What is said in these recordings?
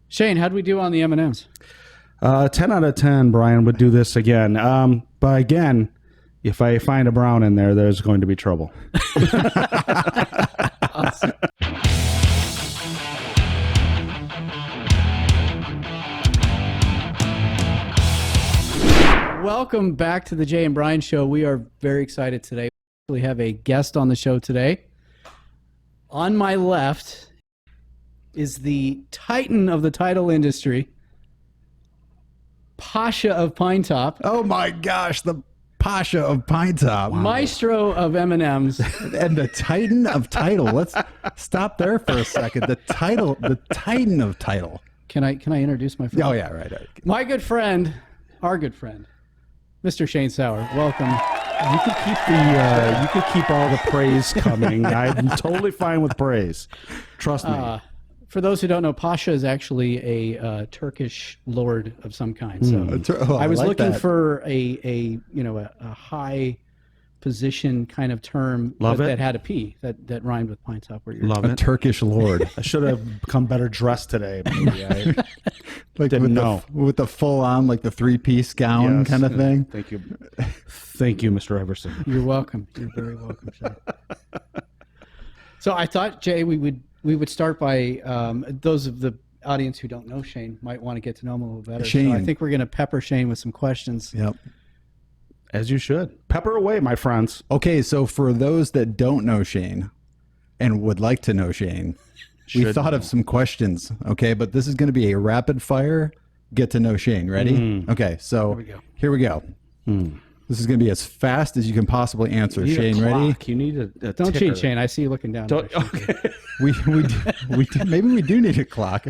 Shane, how'd we do on the M&Ms? 10 out of 10, Brian would do this again. But again, if I find a brown in there, there's going to be trouble. Awesome. Welcome back to the Jay and Brian Show. We are very excited today. We have a guest on the show today. On my left is the titan of the title industry, Pasha of Pinetop. Oh my gosh, the Pasha of Pinetop. Wow. Maestro of M&Ms. And the titan of title. Let's stop there for a second. The titan of title. Can I introduce my friend? Oh yeah, right. My good friend, our good friend, Mr. Shane Sauer. Welcome. You could keep all the praise coming. I'm totally fine with praise. Trust me. For those who don't know, Pasha is actually a Turkish lord of some kind. So I was looking for a high position kind of term that had a P that rhymed with Pinetop. Where you're a Turkish lord. I should have come better dressed today. Maybe I didn't know. With the full on, like the 3-piece gown kind of thing. Thank you. Thank you, Mr. Everson. You're welcome. You're very welcome, Shane. So I thought, Jay, we would start by those of the audience who don't know Shane might want to get to know him a little better. Shane. So I think we're going to pepper Shane with some questions. Yep. As you should. Pepper away, my friends. Okay, so for those that don't know Shane and would like to know Shane, we thought of some questions, okay? But this is going to be a rapid fire get to know Shane. Ready? Okay, so here we go. This is going to be as fast as you can possibly answer. Shane, ready? You need a Don't ticker. cheat, Shane. I see you looking down. Okay. Maybe we do need a clock.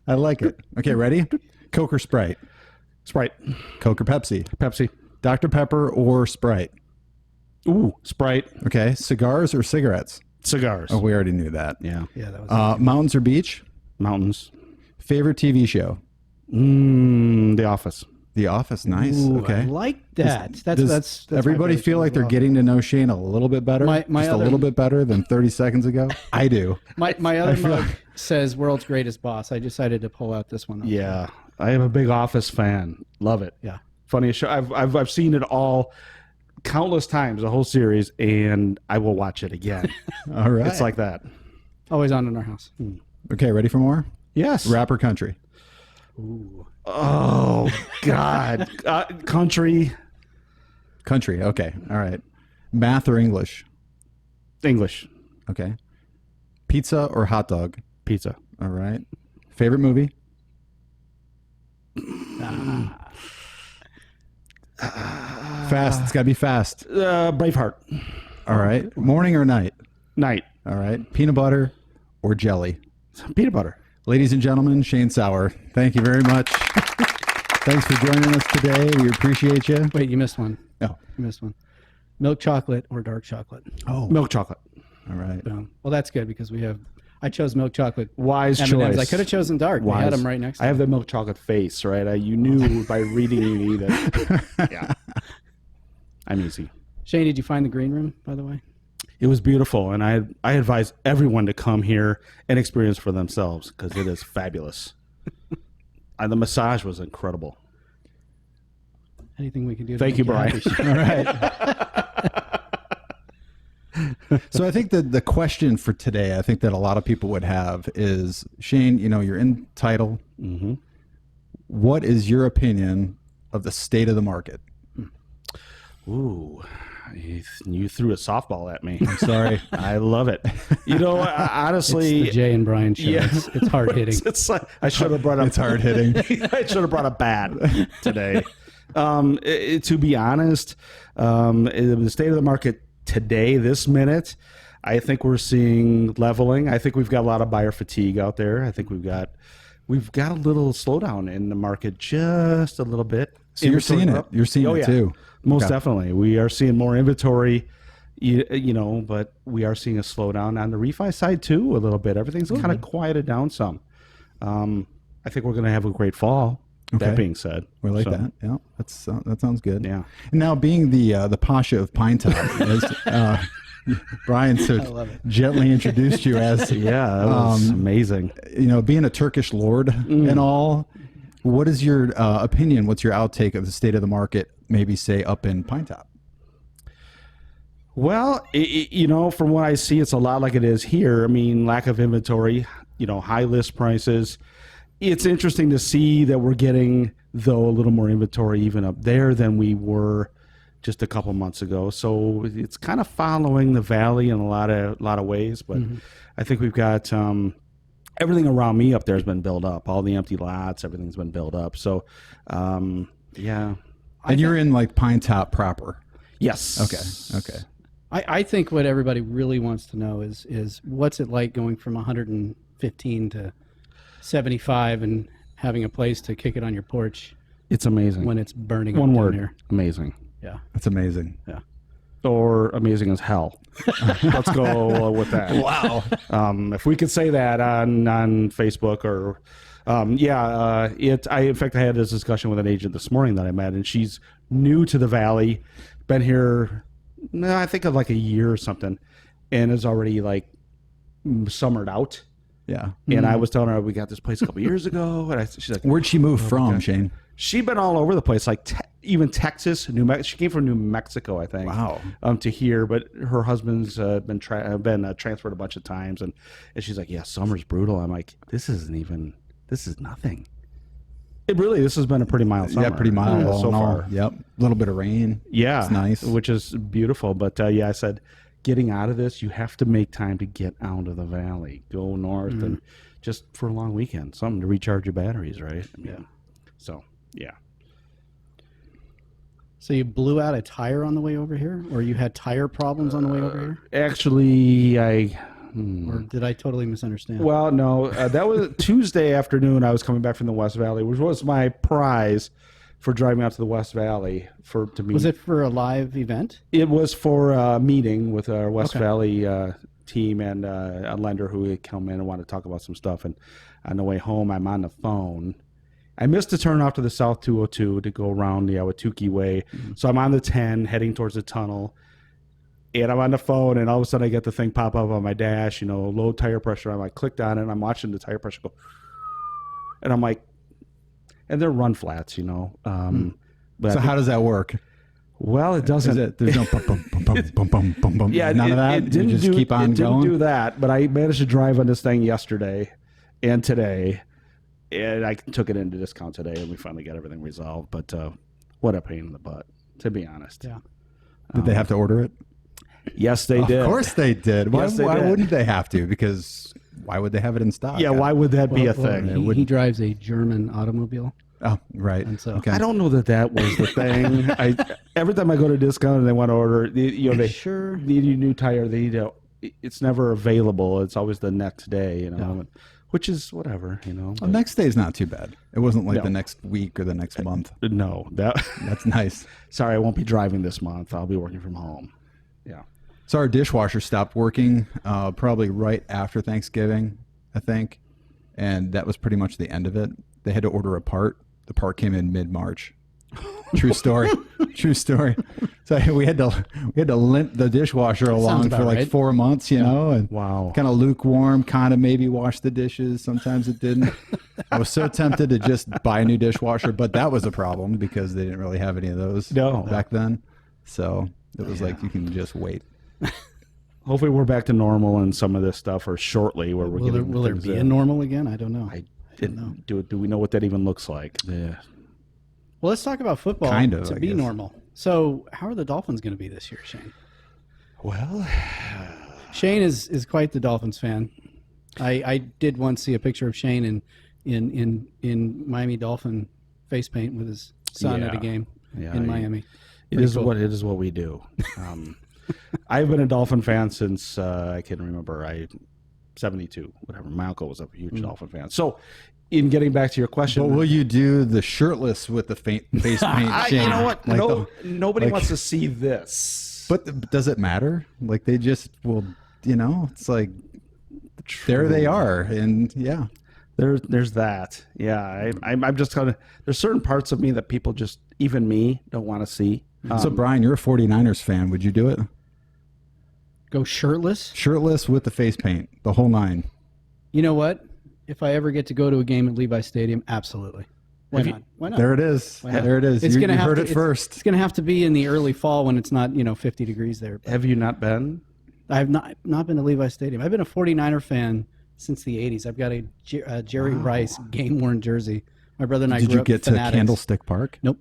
I like it. Okay, ready? Coke or Sprite? Sprite. Coke or Pepsi? Pepsi. Dr. Pepper or Sprite? Ooh, Sprite. Okay, cigars or cigarettes? Cigars. Oh, we already knew that. Yeah. Yeah, that was mountains or beach? Mountains. Favorite TV show? The Office. The Office, nice. Ooh, okay. I like that. Does everybody feel like they're getting to know Shane a little bit better? Just a little bit better than 30 seconds ago? I do. My other mug says world's greatest boss. I decided to pull out this one. Yeah. I am a big Office fan. Love it. Yeah. Funniest show. I've seen it all countless times, the whole series, and I will watch it again. All right. It's like that. Always on in our house. Okay, ready for more? Yes. Rapper country? Ooh. Oh, God. Country. Country, okay. All right. Math or English? English. Okay. Pizza or hot dog? Pizza. All right. Favorite movie? Fast. It's got to be fast. Braveheart. All right. Morning or night? Night. All right. Peanut butter or jelly? Peanut butter. Ladies and gentlemen, Shane Sauer. Thank you very much. Thanks for joining us today. We appreciate you. Wait, you missed one. Oh. You missed one. Milk chocolate or dark chocolate? Oh. Milk chocolate. All right. Boom. Well, that's good because I chose milk chocolate. Wise M&Ms. choice. I could have chosen dark. We had them right next to I have the milk chocolate face, right? You knew by reading me that. Yeah. I'm easy. Shane, did you find the green room, by the way? It was beautiful, and I advise everyone to come here and experience for themselves because it is fabulous. The massage was incredible. Anything we can do to Thank you, make Brian. happy? All right. So I think that the question for today, I think that a lot of people would have is, Shane, you're in title. Mm-hmm. What is your opinion of the state of the market? Ooh, you threw a softball at me. I'm sorry. I love it. Honestly, It's the Jay and Brian Show. Yeah. It's hard hitting. It's like, I should have brought up. It's hard hitting. I should have brought a bat today. To be honest, the state of the market today, this minute, I think we're seeing leveling. I think we've got a lot of buyer fatigue out there. I think we've got a little slowdown in the market, just a little bit. So you're seeing it. You're seeing it too. Most definitely. We are seeing more inventory, but we are seeing a slowdown on the refi side too, a little bit. Everything's kind of quieted down some. I think we're going to have a great fall. Okay. That being said. We like that. Yeah, that sounds good. Yeah. And now being the Pasha of Pinetop, Brian so gently introduced you as Yeah, that was amazing. Being a Turkish lord and all. What is your opinion? What's your outtake of the state of the market? Maybe say up in Pinetop. Well, from what I see, it's a lot like it is here. I mean, lack of inventory, high list prices. It's interesting to see that we're getting, though, a little more inventory even up there than we were just a couple months ago. So it's kind of following the valley in a lot of ways. But I think we've got everything around me up there has been built up. All the empty lots, everything's been built up. So, yeah. And you're in like Pinetop proper. Yes. Okay. I think what everybody really wants to know is what's it like going from 115 to 75 and having a place to kick it on your porch. It's amazing when it's burning. One up word, down there. Amazing. Yeah, that's amazing. Yeah, or amazing as hell. Let's go with that. Wow. If we could say that on Facebook or. In fact, I had this discussion with an agent this morning that I met, and she's new to the Valley, been here, I think of like a year or something, and is already like summered out. Yeah. And I was telling her we got this place a couple years ago, and she's like, "Where'd she move from, Shane?" She'd been all over the place, like even Texas, New Mexico. She came from New Mexico, I think. Wow. To here, but her husband's been transferred a bunch of times, and she's like, "Yeah, summer's brutal." I'm like, "This is nothing." This has been a pretty mild summer. Yeah, pretty mild so far. Yep. A little bit of rain. Yeah. It's nice. Which is beautiful. But I said, getting out of this, you have to make time to get out of the valley. Go north and just for a long weekend. Something to recharge your batteries, right? I mean, so, yeah. So you blew out a tire on the way over here? Or you had tire problems on the way over here? Actually, Or did I totally misunderstand? Well, no. That was Tuesday afternoon. I was coming back from the West Valley, which was my prize for driving out to the West Valley to meet. Was it for a live event? It was for a meeting with our West Valley team and a lender who had come in and wanted to talk about some stuff. And on the way home, I'm on the phone. I missed a turn off to the South 202 to go around the Ahwatukee Way. So I'm on the 10 heading towards the tunnel. And I'm on the phone, and all of a sudden I get the thing pop up on my dash, low tire pressure. I'm like, clicked on it, and I'm watching the tire pressure go. And I'm like, and they're run flats, But so how does that work? Well, it doesn't. There's no bum, bum, bum, bum, bum, bum, bum. Yeah, none of that. It didn't keep on didn't going. do that, but I managed to drive on this thing yesterday and today, and I took it into discount today, and we finally got everything resolved. But what a pain in the butt, to be honest. Yeah. Did they have to order it? Yes, they did. Of course they did. Why, Yes, they why did. wouldn't they have to? Because why would they have it in stock? Yeah, why would that be a thing? He drives a German automobile. Oh, right. And so Okay. I don't know that was the thing. Every time I go to discount and they want to order, they sure need a new tire. They need it's never available. It's always the next day, which is whatever, Well, next day is not too bad. It wasn't like No. the next week or the next month. No, That's nice. sorry, I won't be driving this month. I'll be working from home. Yeah. So our dishwasher stopped working probably right after Thanksgiving, I think. And that was pretty much the end of it. They had to order a part. The part came in mid-March. True story. True story. So we had to limp the dishwasher along for like 4 months, and Wow. kind of lukewarm, kind of maybe wash the dishes. Sometimes it didn't. I was so tempted to just buy a new dishwasher, but that was a problem because they didn't really have any of those back then. So it was like, you can just wait. Hopefully we're back to normal and some of this stuff, or shortly, where we're getting will there things be a in. normal again? I don't know. I didn't know. Do we know what that even looks like? Yeah. Well, let's talk about football Kind of, to I be guess. normal. So how are the Dolphins going to be this year, Shane? Well, Shane is quite the Dolphins fan. I did once see a picture of Shane in Miami Dolphin face paint with his son at a game in Miami. It is what we do. I've been a Dolphin fan since I can remember. 72, whatever. My uncle was a huge Dolphin fan. So, in getting back to your question, But will you do the shirtless with the face paint? Shane? you know what? Like Nobody wants to see this. But does it matter? Like they just will, it's like there they are, and yeah. There's that. Yeah, I'm just kind of. There's certain parts of me that people just, even me, don't want to see. So Brian, you're a 49ers fan. Would you do it? Go shirtless? Shirtless with the face paint, the whole nine. You know what? If I ever get to go to a game at Levi Stadium, absolutely. Why not? Why not? There it is. There it is. It's You heard it first. It's going to have to be in the early fall when it's not 50 degrees there. Have you not been? I have not been to Levi Stadium. I've been a 49er fan since the 80s. I've got a Jerry Rice game-worn jersey. My brother and I Did grew you up get to fanatics. Candlestick Park? Nope.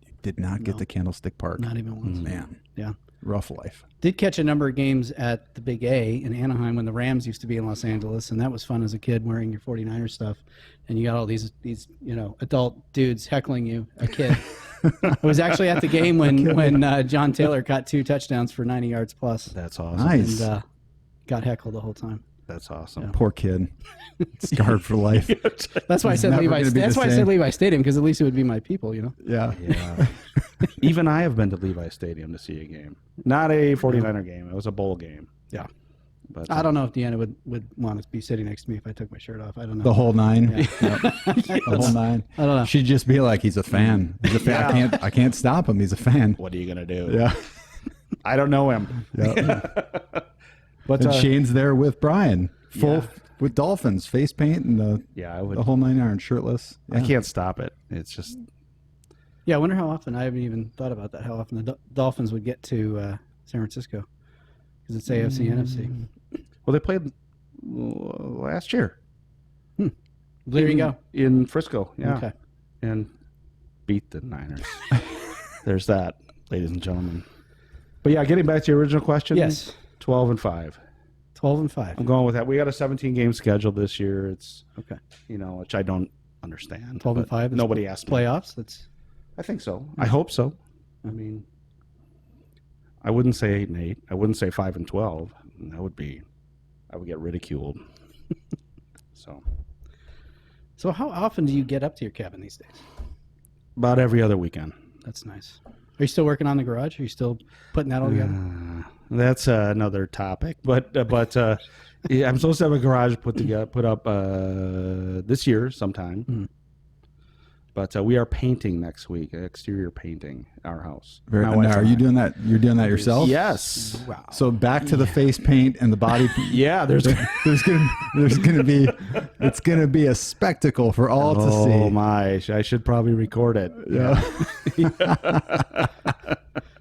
You did not get to Candlestick Park. Not even once. Man, Yeah. rough life. Did catch a number of games at the Big A in Anaheim when the Rams used to be in Los Angeles, and that was fun as a kid wearing your 49er stuff. And you got all these adult dudes heckling you, a kid. I was actually at the game when John Taylor caught 2 touchdowns for 90 yards plus. That's awesome. Nice. And got heckled the whole time. That's awesome. Yeah. Poor kid. Scarred for life. That's why I said never Levi. gonna be That's the why I same. said Levi Stadium, because at least it would be my people, Yeah. Yeah. Even I have been to Levi Stadium to see a game. Not a 49er game. It was a bowl game. Yeah. But I don't know if Deanna would want to be sitting next to me if I took my shirt off. I don't know. The whole nine. Yeah. The whole nine. I don't know. She'd just be like, he's a fan. He's a fan. Yeah. I can't stop him. He's a fan. What are you gonna do? Yeah. I don't know him. Yeah. But And Shane's there with Brian, full Yeah. with Dolphins, face paint and I would. the whole 9 yards, shirtless. I Yeah. can't stop it. It's just Yeah, I wonder how often. I haven't even thought about that. How often the Dolphins would get to San Francisco, because it's AFC, NFC. well, they played last year. There you go. In Frisco. Yeah. Okay. And beat the Niners. There's that, ladies and gentlemen. But yeah, getting back to your original question. Yes. 12-5. 12-5. I'm going with that. We got a 17-game schedule this year. It's Okay. which I don't understand. 12-5. but Nobody asked me. Playoffs. That's I think so. I hope so. I mean, I wouldn't say 8-8. I wouldn't say 5-12. I would get ridiculed. So how often do you get up to your cabin these days? About every other weekend. That's nice. Are you still working on the garage? Are you still putting that all together? That's another topic. But yeah, I'm supposed to have a garage put up this year sometime. Mm. But we are painting next week. Exterior painting our house. Now, are you doing that? You're doing that yourself? Yes. Wow. So back to the face paint and the body. Yeah. There's gonna be it's gonna be a spectacle for all to see. Oh my! I should probably record it. Yeah.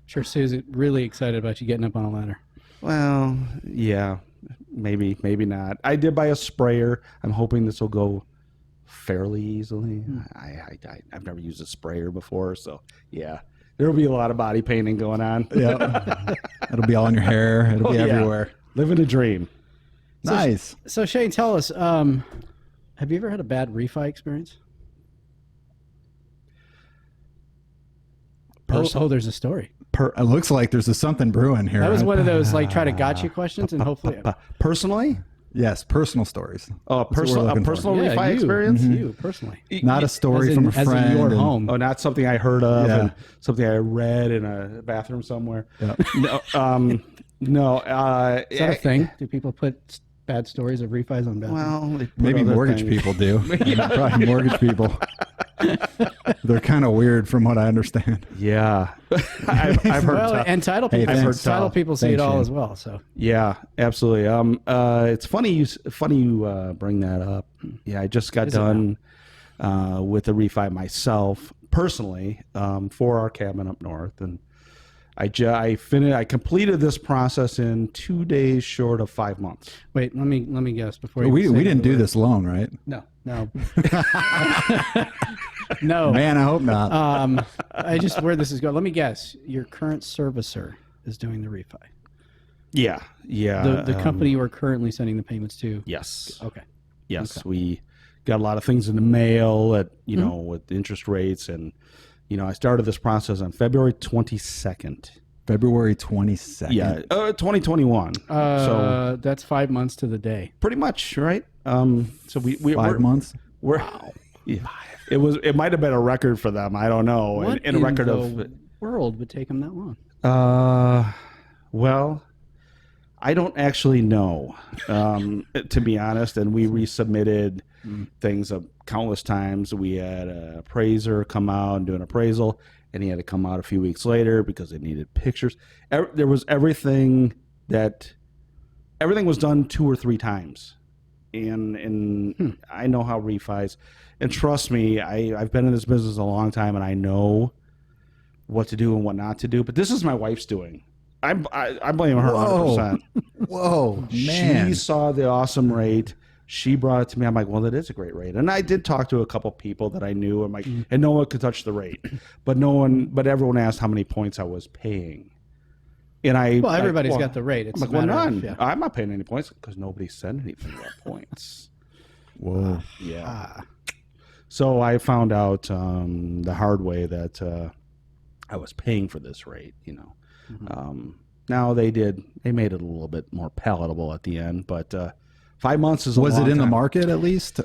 Sure, Sue's really excited about you getting up on a ladder. Well, yeah, maybe not. I did buy a sprayer. I'm hoping this will go fairly easily. I've never used a sprayer before, so yeah, there will be a lot of body painting going on. Yeah. It'll be all in your hair. It'll be yeah. everywhere. Living a dream. Nice. So Shane, tell us, have you ever had a bad refi experience? There's a story. It looks like there's something brewing here. That was one of those try to gotcha questions, and hopefully, Personally? Yes, personal stories. Oh, what we're personal looking for. refi experience? You personally, Not a story from a friend. as in your and- home. Oh, not something I heard of Yeah. and something I read in a bathroom somewhere. Yeah. No, no. Is that a thing? Do people put bad stories of refis on bathrooms? Well, they put Maybe other mortgage things. people do. Probably mortgage people. They're kind of weird from what I understand. Yeah, I've heard. Well, and title people, Hey, thanks. title people see Thanks, it all Shane. as well. So Yeah, absolutely. It's funny you bring that up. Yeah, I just got Is it done with a refi myself personally for our cabin up north, and I completed this process in 2 days short of 5 months. wait, let me guess before you We say didn't the do word. this alone, right? No. No. Man, I hope not. I just where this is going. Let me guess. Your current servicer is doing the refi. Yeah. The company you are currently sending the payments to. Yes. Okay. Yes, Okay. we got a lot of things in the mail at with interest rates, and I started this process on February 22nd. February 22nd. Yeah, 2021. So That's 5 months to the day. pretty much, right? So we 5 months. We're yeah. It might have been a record for them. I don't know. What in a record the of world would take them that long? well, I don't actually know, to be honest. And we resubmitted things countless times. We had an appraiser come out and do an appraisal, and he had to come out a few weeks later because it needed pictures. There was everything that everything was done 2 or 3 times. And I know how refis, and trust me, I've been in this business a long time, and I know what to do and what not to do. But this is my wife's doing. I blame her 100%. Whoa, man! She saw the awesome rate. She brought it to me. I'm like, well, that is a great rate. And I did talk to a couple people that I knew. I'm like, and no one could touch the rate, but everyone asked how many points I was paying. And everybody's got the rate. It's I'm like, none. Yeah. I'm not paying any points because nobody said anything about points. Whoa. Yeah. So I found out the hard way that I was paying for this rate, Now they made it a little bit more palatable at the end, but 5 months is a long time. Was it in the market at least?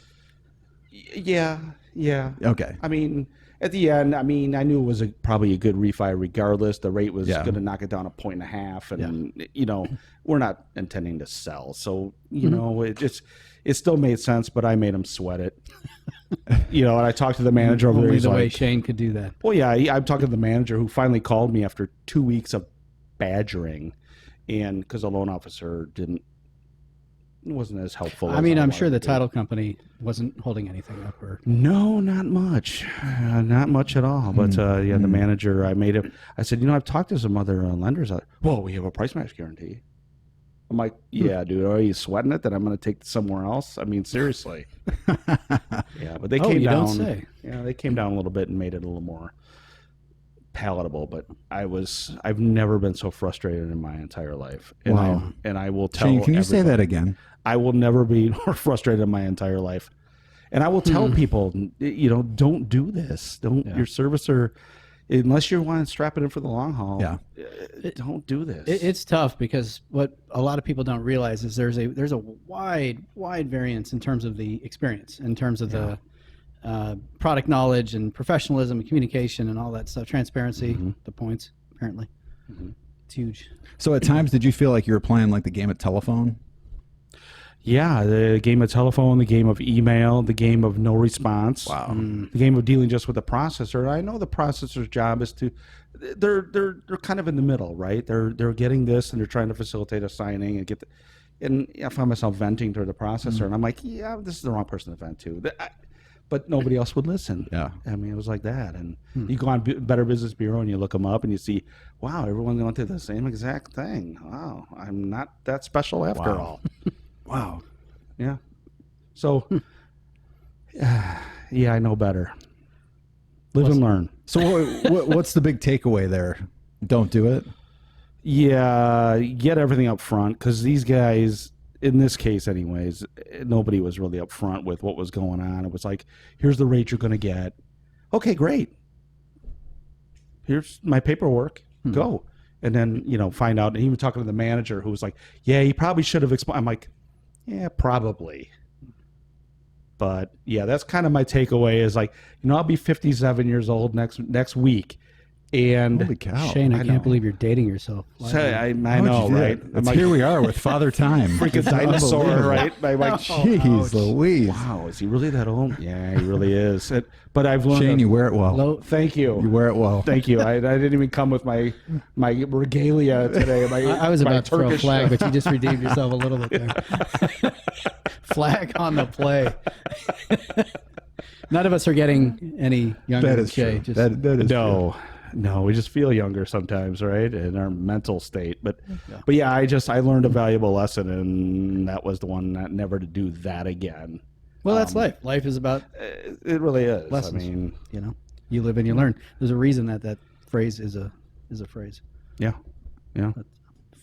Yeah. Okay. I mean, at the end, I knew it was probably a good refi regardless. The rate was going to knock it down 1.5 points, and we're not intending to sell, so it still made sense. But I made him sweat it, and I talked to the manager over there. Only the way Shane could do that. Well, yeah, I'm talking to the manager who finally called me after 2 weeks of badgering, and because the loan officer wasn't as helpful. I'm sure the title company wasn't holding anything up, or no, not much at all. But the manager, I said, I've talked to some other lenders. Well, we have a price match guarantee. I'm like, yeah, dude, are you sweating it that I'm going to take it somewhere else? I mean, seriously. Yeah, but they came down. Don't say. Yeah, they came down a little bit and made it a little more palatable. But I've never been so frustrated in my entire life. And wow. I will tell. Shane, can you say that again? I will never be more frustrated in my entire life. And I will tell people, don't do this. Your servicer, unless you want to strap it in for the long haul, don't do this. It's tough because what a lot of people don't realize is there's a wide variance in terms of the experience, in terms of the product knowledge and professionalism and communication and all that stuff, transparency, the points, apparently. It's huge. So at times, did you feel like you were playing like the game of telephone? Yeah, the game of telephone, the game of email, the game of no response. Wow. The game of dealing just with the processor. I know the processor's job is to, they're kind of in the middle, right? They're getting this and they're trying to facilitate a signing and and I found myself venting to the processor, and I'm like, yeah, this is the wrong person to vent to. But nobody else would listen. Yeah. I mean, it was like that. And you go on Better Business Bureau and you look them up and you see, wow, everyone's going through the same exact thing. Wow, I'm not that special after all. Wow. Yeah. So, yeah, I know better. Live and learn. So what's the big takeaway there? Don't do it? Yeah, get everything up front, because these guys, in this case anyways, nobody was really up front with what was going on. It was like, here's the rate you're going to get. Okay, great. Here's my paperwork. Go. And then, find out. And even talking to the manager who was like, yeah, he probably should have explained. I'm like, yeah, probably. But yeah, that's kind of my takeaway is like, I'll be 57 years old next week. And holy cow. Shane, I can't believe you're dating yourself. I know, right? I'm like, here we are with Father Time. Freaking dinosaur, right? I'm like, jeez Louise. Wow, is he really that old? Yeah, he really is. But I've learned. Shane, you wear it well. Thank you. You wear it well. Thank you. I didn't even come with my regalia today. I was about to throw a flag, but you just redeemed yourself a little bit there. Flag on the play. None of us are getting any younger. That is true. That is true. No, we just feel younger sometimes, right? In our mental state. But yeah, I learned a valuable lesson, and that was the one that never to do that again. Well, that's life. Life is about it really is. Lessons. I mean, you live and you learn. There's a reason that phrase is a phrase. Yeah. Yeah.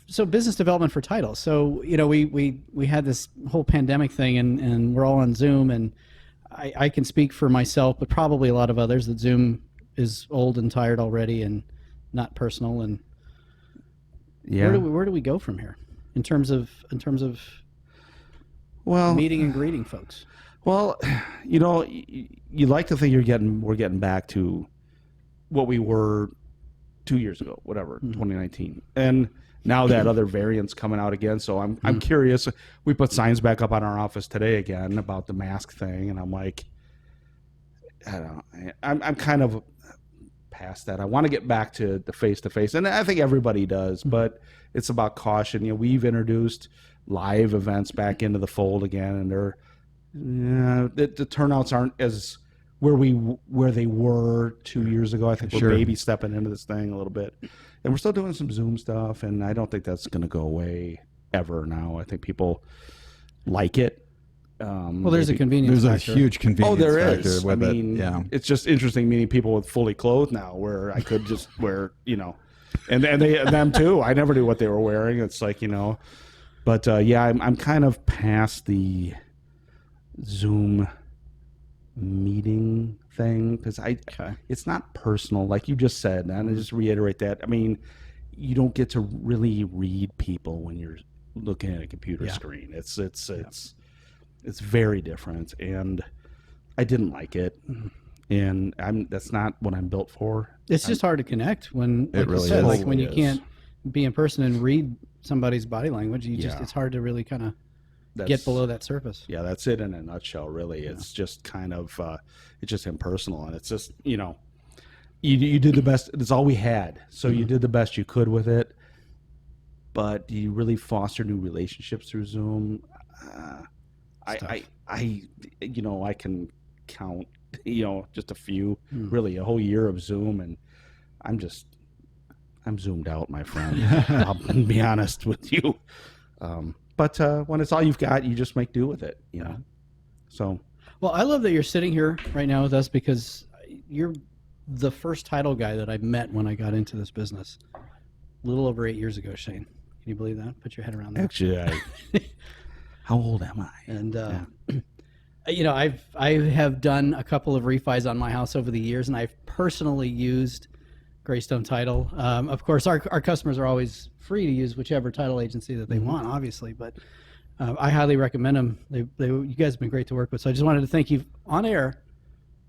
So business development for title. So, we had this whole pandemic thing and we're all on Zoom, and I can speak for myself, but probably a lot of others, that Zoom is old and tired already and not personal. And where do we go from here in terms of meeting and greeting folks? Well, you like to think we're getting back to what we were 2 years ago, whatever, 2019. And now that other variant's coming out again. So I'm curious. We put signs back up on our office today again about the mask thing. And I'm like, I don't know. I'm kind of past that. I want to get back to the face-to-face, and I think everybody does, but it's about caution. You know, we've introduced live events back into the fold again, and the turnouts aren't as where they were 2 years ago. I think we're baby stepping into this thing a little bit, and we're still doing some Zoom stuff, and I don't think that's going to go away ever now. I think people like it. Well, there's a convenience factor. A huge convenience factor. Oh, there is. With it's just interesting meeting people with fully clothed now, where I could just wear, and them too. I never knew what they were wearing. It's like, but I'm kind of past the Zoom meeting thing because it's not personal, like you just said, and I just reiterate that. I mean, you don't get to really read people when you're looking at a computer screen. It's very different, and I didn't like it, and that's not what I'm built for. It's just hard to connect when, like you said, like when you can't be in person and read somebody's body language. It's hard to really kind of get below that surface. Yeah, that's it in a nutshell, really. It's just kind of, it's just impersonal, and it's just, you did the best. It's all we had, so you did the best you could with it. But do you really foster new relationships through Zoom? I can count, just a few, really, a whole year of Zoom, and I'm zoomed out, my friend. I'll be honest with you. But when it's all you've got, you just make do with it, So, well, I love that you're sitting here right now with us because you're the first title guy that I met when I got into this business, a little over 8 years ago, Shane. Can you believe that? Put your head around that. Actually, how old am I? And I have done a couple of refis on my house over the years, and I've personally used Greystone Title. Of course, our customers are always free to use whichever title agency that they want, obviously, but I highly recommend them. You guys have been great to work with, so I just wanted to thank you on air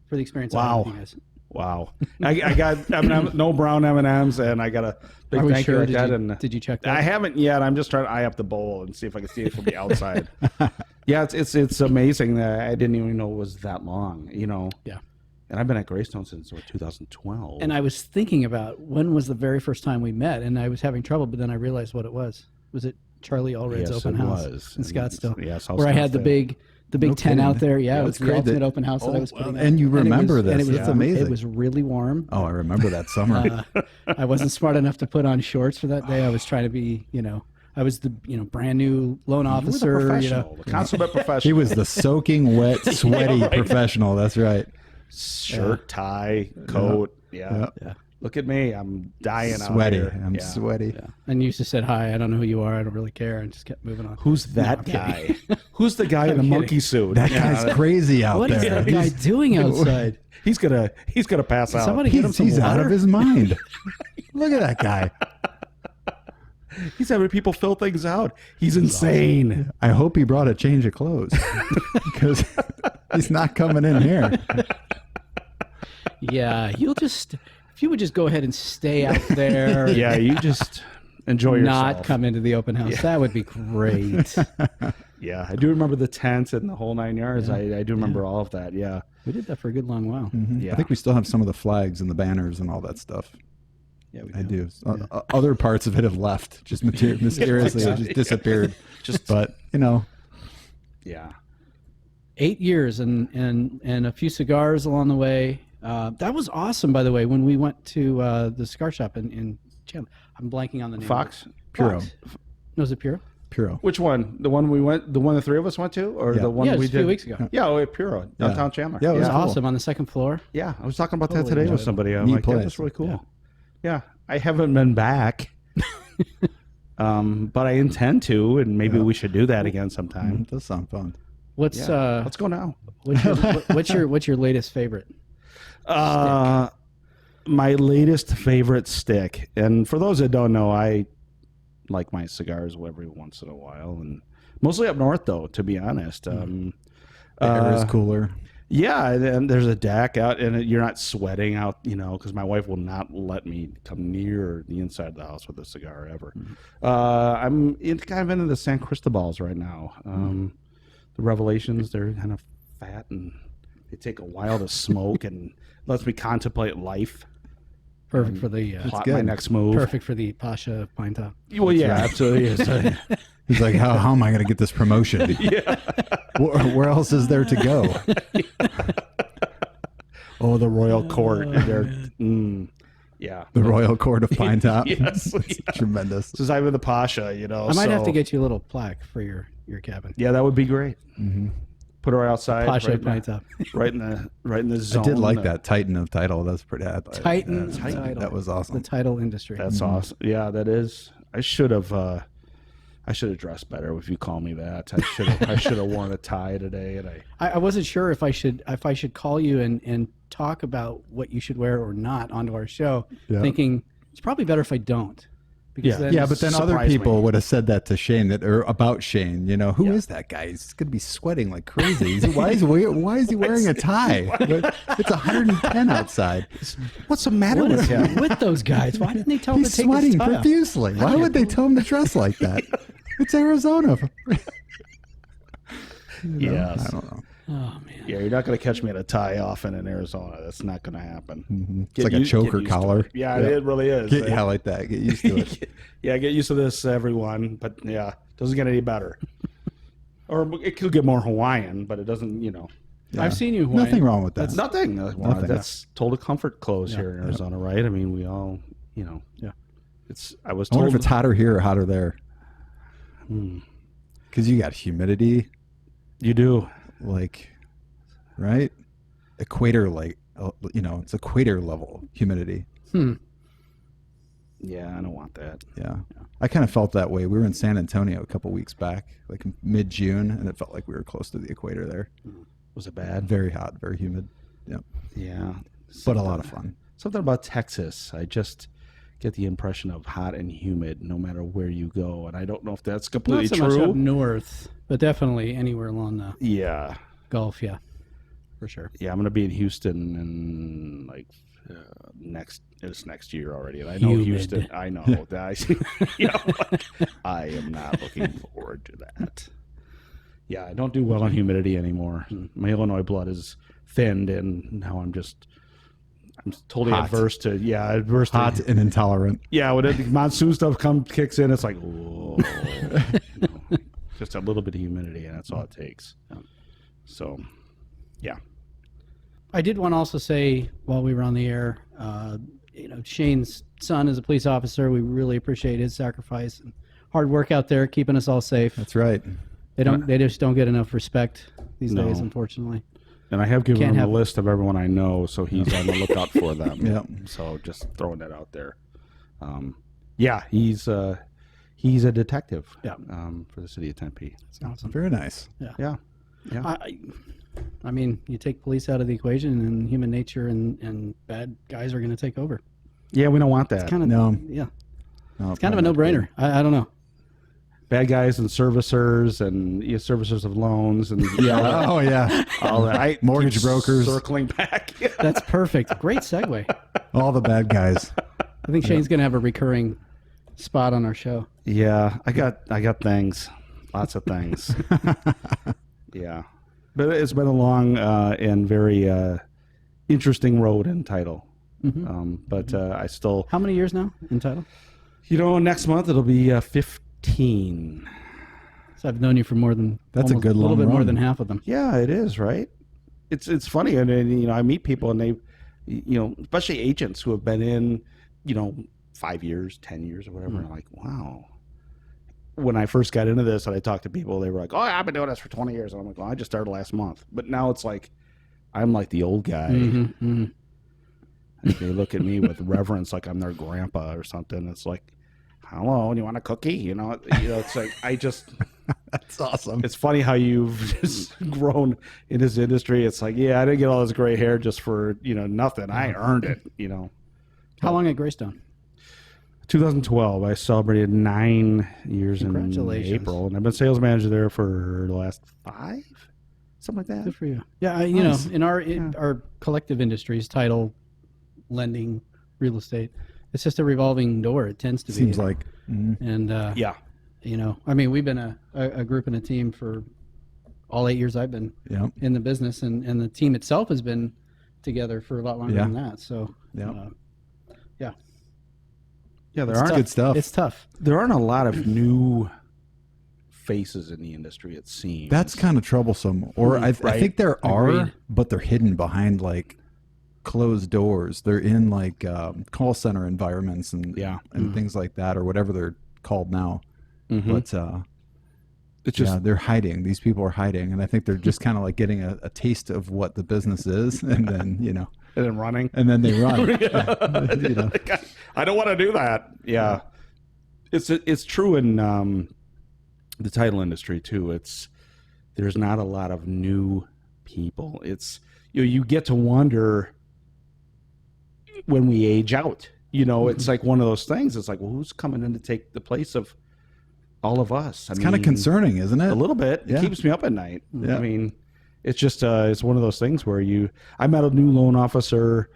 for the experience. Wow. I had with you guys. Wow. I got no brown M&Ms, and I got a big thank you like that. Did you check that? I haven't yet. I'm just trying to eye up the bowl and see if I can see it from the outside. Yeah, it's amazing that I didn't even know it was that long, Yeah. And I've been at Greystone since 2012. And I was thinking about when was the very first time we met, and I was having trouble, but then I realized what it was. Was it Charlie Allred's open house in Scottsdale? Yes, where I had the big tent out there. Yeah, it was the ultimate open house that I was putting out. And you remember this. That's amazing. It was really warm. Oh, I remember that summer. I wasn't smart enough to put on shorts for that day. I was trying to be, I was the brand new loan officer. The consummate professional. He was the soaking wet, sweaty professional. That's right. Shirt, tie, coat. Yeah. Look at me. I'm dying sweaty. out here. I'm sweaty. Yeah. And you just said, hi, I don't know who you are. I don't really care. And just kept moving on. Who's that guy? Who's the guy in the monkey suit? That guy's crazy out there. What is that guy doing outside? He's gonna pass out. Somebody get him some He's water? out of his mind. Look at that guy. He's having people fill things out. He's insane. I hope he brought a change of clothes because he's not coming in here. Yeah, if you would just go ahead and stay out there. Yeah, you just enjoy yourself. Not come into the open house. Yeah. That would be great. Yeah, I do remember the tent and the whole 9 yards. Yeah. I do remember all of that. Yeah, we did that for a good long while. Mm-hmm. Yeah, I think we still have some of the flags and the banners and all that stuff. Yeah, I do. Yeah. Other parts of it have left, just mysteriously, just disappeared. But yeah, 8 years and a few cigars along the way. That was awesome, by the way. When we went to the cigar shop in Chandler, I'm blanking on the name. Fox? Puro. No, is it Puro? Puro. Which one? The one the three of us went to, or the one we did a few weeks ago? Yeah, Puro, downtown Chandler. Yeah, it was cool. awesome on the second floor. Yeah, I was talking about that today with somebody. I'm Neat like, place. that was really cool. Yeah, I haven't been back, but I intend to, and maybe we should do that again sometime. It does sound fun. Let's go now. What's your latest favorite? My latest favorite stick, and for those that don't know, I like my cigars every once in a while, and mostly up north, though. To be honest, the air is cooler. Yeah, and there's a deck out, and you're not sweating out, because my wife will not let me come near the inside of the house with a cigar ever. I'm kind of into the San Cristobals right now. The Revelations, they're kind of fat, and they take a while to smoke, and lets me contemplate life. Perfect for the plot my next move. perfect for the Pasha Pinetop. Well, yeah, absolutely is. He's like, how am I going to get this promotion? Yeah. Where else is there to go? Oh, the Royal Court. Yeah. The Royal Court of Pinetop. Yes. Tremendous. Since I'm in the Pasha, you know. I might have to get you a little plaque for your cabin. Yeah, that would be great. Mm-hmm. Put her outside. Pasha Pinetop. Right in the zone. I did like that Titan of Title. That's pretty. Titan Title. That was awesome. The title industry. That's awesome. Yeah, that is. I should have dressed better if you call me that. I should have worn a tie today, and I wasn't sure if I should call you and talk about what you should wear or not onto our show, thinking it's probably better if I don't. Because But then other people would have said that to Shane or about Shane. You know, who is that guy? He's going to be sweating like crazy. Why is he wearing a tie? It's 110 outside. What's the matter with him? With those guys? Why didn't they tell him to take his sweating tie off? profusely. Why would they tell him to dress like that? It's Arizona. Yes. I don't know. Oh man. Yeah, you're not going to catch me at a tie often in Arizona. That's not going to happen. Mm-hmm. It's like a choker collar. Yeah, it really is. Yeah, like that. Get used to it. Yeah, get used to this, everyone. But yeah, doesn't get any better. Or it could get more Hawaiian, but it doesn't, Yeah. I've seen you Hawaiian. Nothing wrong with that. That's nothing. Nothing. That's total comfort clothes here in Arizona, right? I mean, we all, Yeah. I was I wonder told. if it's hotter here or hotter there. Because you got humidity, You do. like, right? Equator, it's equator level humidity. Yeah, I don't want that. Yeah. I kind of felt that way. We were in San Antonio a couple weeks back, like mid-June, and it felt like we were close to the equator there. Was it bad? Very hot, very humid. Yeah. Yeah. But a lot of fun. Something about Texas. I just get the impression of hot and humid no matter where you go. And I don't know if that's completely Not so much true. up north, but definitely anywhere along the Yeah. Gulf. Yeah, for sure. Yeah, I'm going to be in Houston in next year already. And I know Humid. Houston. I know that. I am not looking forward to that. Yeah, I don't do well on humidity anymore. My Illinois blood is thinned, and now I'm totally Hot. adverse to Hot and intolerant. Yeah, when the monsoon stuff kicks in, it's like, whoa, just a little bit of humidity, and that's all it takes. So, yeah. I did want to also say while we were on the air, Shane's son is a police officer. We really appreciate his sacrifice and hard work out there, keeping us all safe. That's right. They just don't get enough respect these No. days, unfortunately. And I have given Can't him have- a list of everyone I know, so he's on the lookout for them. Yep. So just throwing that out there. Yeah, he's a detective. Yeah. For the city of Tempe. It's awesome. Very nice. Yeah. I mean, you take police out of the equation, and human nature and bad guys are going to take over. Yeah, we don't want that. Kind of, No. yeah. No, It's kind of a no-brainer. I don't know. Bad guys and servicers and servicers of loans and Oh, yeah. all that. I Mortgage keep brokers. circling back. That's perfect. Great segue. All the bad guys. I think Shane's going to have a recurring spot on our show. Yeah, I got things, lots of things. Yeah, but it's been a long and very interesting road in title. But I still, How many years now in title? next month it'll be 15. So I've known you for more than That's a good little long bit more run. than half of them. Yeah, it is, right? It's funny, and I meet people, and they, especially agents who have been in, 5 years, 10 years, or whatever. And I'm like, wow. When I first got into this, and I talked to people, they were like, "Oh, I've been doing this for 20 years." And I'm like, "Well, I just started last month." But now it's like, I'm like the old guy. And they look at me with reverence, like I'm their grandpa or something. It's like, "Hello, do you want a cookie?" It's like That's awesome. It's funny how you've just grown in this industry. It's like, yeah, I didn't get all this gray hair just for, nothing. I earned it, How long at Greystone? 2012, I celebrated 9 years in Congratulations. April, and I've been sales manager there for the last 5, something like that. Good for you. Yeah, Nice. in our collective industries, title, lending, real estate, it's just a revolving door. It tends to be. Seems like. And Yeah. we've been a group and a team for all 8 years I've been Yeah. in the business, and the team itself has been together for a lot longer Yeah. than that. So, Yeah. Yeah. Yeah, It's good stuff. It's tough. There aren't a lot of new faces in the industry, it seems. That's kind of troublesome. Or I think there are, Agreed. but they're hidden behind like closed doors. They're in like call center environments and things like that, or whatever they're called now. But it's just they're hiding. These people are hiding, and I think they're just kind of like getting a taste of what the business is, and then and then running, and then they run. Like, I don't want to do that. Yeah, it's true in the title industry too. There's not a lot of new people. It's you get to wonder when we age out. It's like one of those things. It's like, well, who's coming in to take the place of all of us? It's kind of concerning, isn't it? A little bit. Yeah. It keeps me up at night. Yeah. I mean, it's just it's one of those things where I met a new loan officer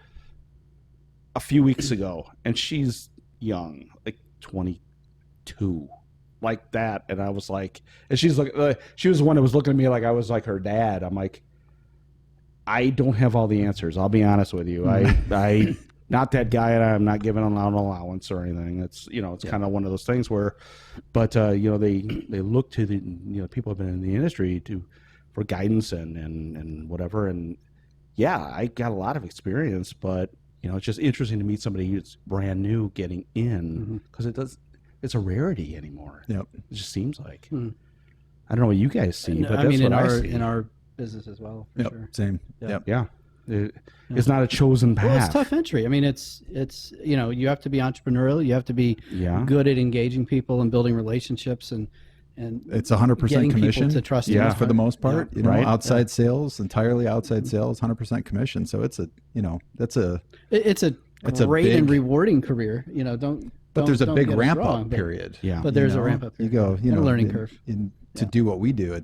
a few weeks ago, and she's young, like 22, like that. And I was like, and she's like, she was the one that was looking at me like I was like her dad. I'm like, I don't have all the answers. I'll be honest with you. I not that guy, and I'm not giving an allowance or anything. It's it's kind of one of those things where, but they look to the people who've been in the industry for guidance and whatever. And yeah, I got a lot of experience, but it's just interesting to meet somebody who's brand new getting in, because it's a rarity anymore. Yep. It just seems like. I don't know what you guys see, but that's what I see in our business as well. For sure. Same. Yeah. Yeah. It's not a chosen path. Well, it's tough entry. I mean, it's you have to be entrepreneurial. You have to be good at engaging people and building relationships, and it's 100% getting commission people to trust you. for the most part. Right. Outside sales, entirely outside sales, 100% commission. So it's a it's a great and rewarding career. But there's a big get us ramp wrong, up period. Yeah. But there's a ramp up period. You go, and a learning curve. To do what we do,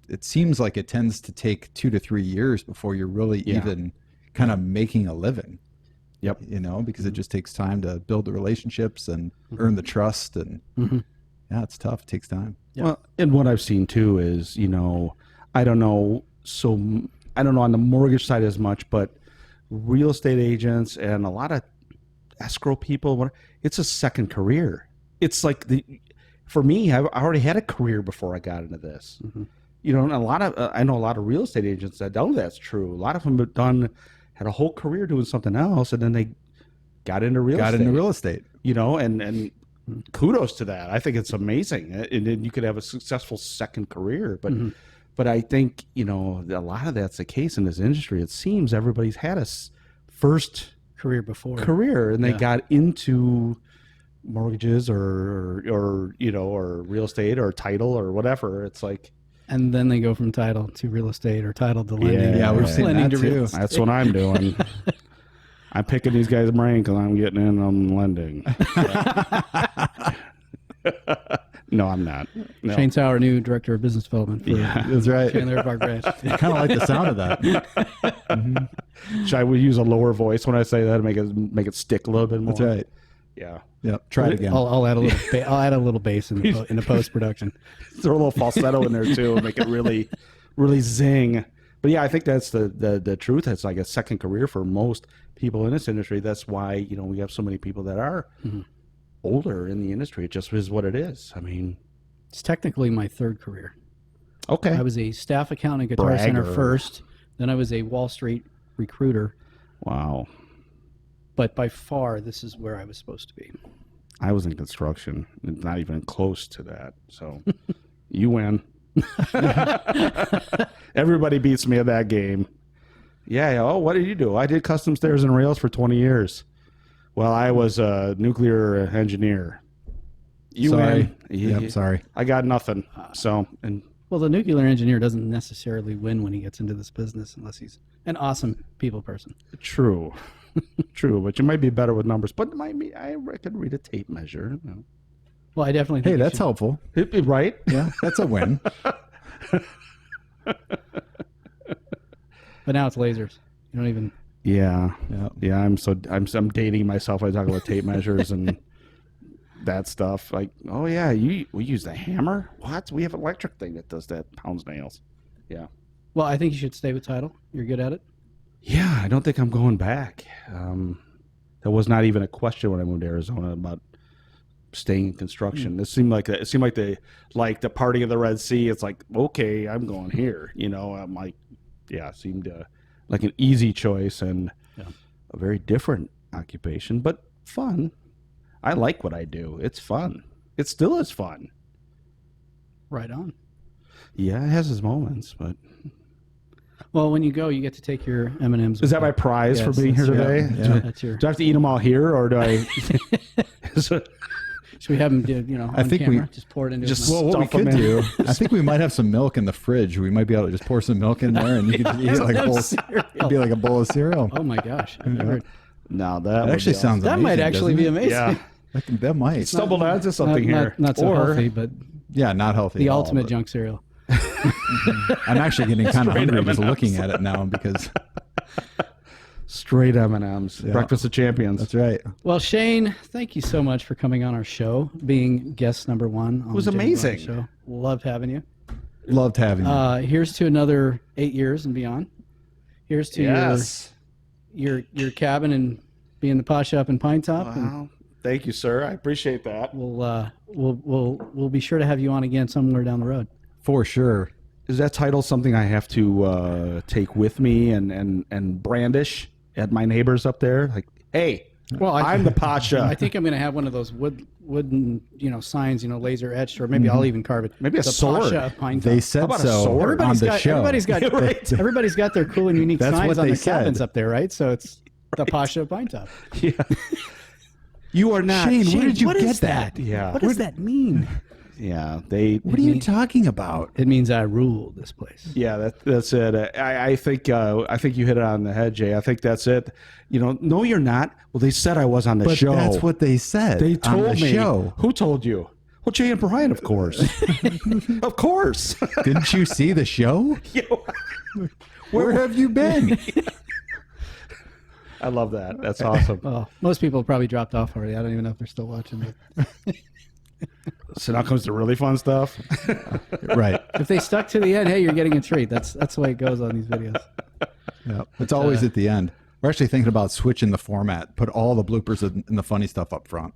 it seems like it tends to take 2 to 3 years before you're really even kind of making a living. Yep. Because it just takes time to build the relationships and earn the trust, and it's tough. It takes time. Yeah. Well, and what I've seen too is, I don't know on the mortgage side as much, but real estate agents and a lot of escrow people, it's a second career. It's like for me, I already had a career before I got into this. And I know a lot of real estate agents that know that's true. A lot of them had a whole career doing something else, and then they got into real estate. And kudos to that. I think it's amazing. And then you could have a successful second career. But I think, a lot of that's the case in this industry. It seems everybody's had a first career and they got into mortgages or real estate or title or whatever. It's like, and then they go from title to real estate or title to lending. Yeah, we've seen that too. That's what I'm doing. I'm picking these guys' brain because I'm getting in on lending. No, I'm not. No. Shane Sauer, new director of business development for That's right. Chandler Park Branch. I kind of like the sound of that. Should I use a lower voice when I say that to make it stick a little bit more? That's right. Yeah. Yep. Try it again. I'll add a little. I'll add a little bass in the post production. Throw a little falsetto in there too, and make it really, really zing. But yeah, I think that's the truth. It's like a second career for most people in this industry. That's why we have so many people that are older in the industry. It just is what it is. I mean, it's technically my third career. Okay. I was a staff accountant at Guitar Center first. Then I was a Wall Street recruiter. Wow. But by far, this is where I was supposed to be. I was in construction, not even close to that. So you win. Everybody beats me at that game. Yeah. Oh, what did you do? I did custom stairs and rails for 20 years. Well, I was a nuclear engineer. Sorry. win. Yep, sorry. I got nothing. Well, the nuclear engineer doesn't necessarily win when he gets into this business unless he's an awesome people person. True. True, but you might be better with numbers. But I could read a tape measure. Well, I definitely think Hey, that's helpful. Right? Yeah, that's a win. But now it's lasers. You don't even. Yeah. I'm dating myself. I talk about tape measures and that stuff. Like, oh yeah, we use the hammer. What? We have an electric thing that does that. Pounds nails. Yeah. Well, I think you should stay with title. You're good at it. Yeah, I don't think I'm going back. That was not even a question when I moved to Arizona about staying in construction. It seemed like the parting of the Red Sea. It's like, okay, I'm going here. I'm like, yeah, it seemed like an easy choice and a very different occupation, but fun. I like what I do. It's fun. It still is fun. Right on. Yeah, it has its moments, but well, when you go, you get to take your M&Ms. Is that my prize for being here today? Yeah. That's your. Do I have to eat them all here, or do I? Should we have them, on I think camera? Just pour it into just his mouth? Well, what we Stuff 'em could in. do, I think we might have some milk in the fridge. We might be able to just pour some milk in there, and you could just eat it like a bowl. It'd be like a bowl of cereal. Oh my gosh! I've never, No, That actually sounds. that amazing, might actually be doesn't it? amazing. Yeah, That might. stumbled onto something here. Not so Or- healthy, but Yeah, not healthy. the at all, ultimate but junk cereal. I'm actually getting kind of Straight hungry just M&Ms. looking at it now because Straight M&Ms. Yeah. Breakfast of Champions. that's right. Well, Shane, thank you so much for coming on our show, being guest number 1 on was the Jay and Brian amazing. Show. Loved having you. Loved having you. Here's to another 8 years and beyond. Here's to Yes. your cabin and being the Pasha up in Pinetop. And Wow. Thank you, sir. I appreciate that. we'll be sure to have you on again somewhere down the road. For sure. Is that title something I have to take with me and brandish at my neighbors up there? Like, hey, Well, I'm the Pasha. I think I'm going to have one of those wooden signs, laser etched, or maybe I'll even carve it. Maybe a the sword. Pasha of Pinetop. They said about a so sword? on the show. Everybody's got their cool and unique That's signs what on they their cabins said. up there, right? So it's the Pasha of Pinetop. Yeah. You are not. Shane, where did you what get is that? Yeah. What does that mean? Yeah. They. What are you talking about? It means I rule this place. Yeah, that's it. I think you hit it on the head, Jay. I think that's it. No, you're not. Well, they said I was on the But show. that's what they said. they on told the me. show. Who told you? Well, Jay and Brian, of course. Of course. Didn't you see the show? Where have you been? I love that. That's awesome. Well, most people have probably dropped off already. I don't even know if they're still watching it. So now comes the really fun stuff. Right. If they stuck to the end, hey, you're getting a treat. That's the way it goes on these videos. Yeah. It's always at the end. We're actually thinking about switching the format. Put all the bloopers and the funny stuff up front.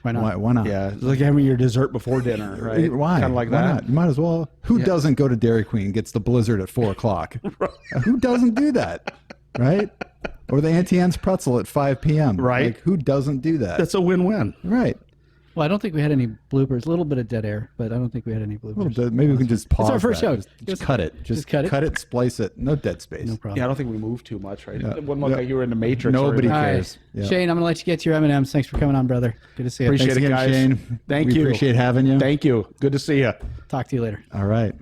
Why not? Why not? Yeah, it's like having your dessert before dinner, right? Why? Kind of like Why that. not? You might as well. Who doesn't go to Dairy Queen and gets the Blizzard at 4 o'clock? Who doesn't do that? Right? Or the Auntie Anne's pretzel at 5 p.m. Right. Like, who doesn't do that? That's a win-win. right. Well, I don't think we had any bloopers. A little bit of dead air, but I don't think we had any bloopers. Maybe we can just pause. our first that. show. Just cut it. Just cut it? Cut it. Splice it. No dead space. No problem. Yeah, I don't think we moved too much, right? Yeah. It wouldn't look like you were in the Matrix. Nobody or All anything. right. cares. Yeah. Shane, I'm going to let you get to your M&Ms. Thanks for coming on, brother. Good to see you. Appreciate Thanks it, again, guys. Shane. Thank We you. appreciate having you. Thank you. Good to see you. Talk to you later. All right.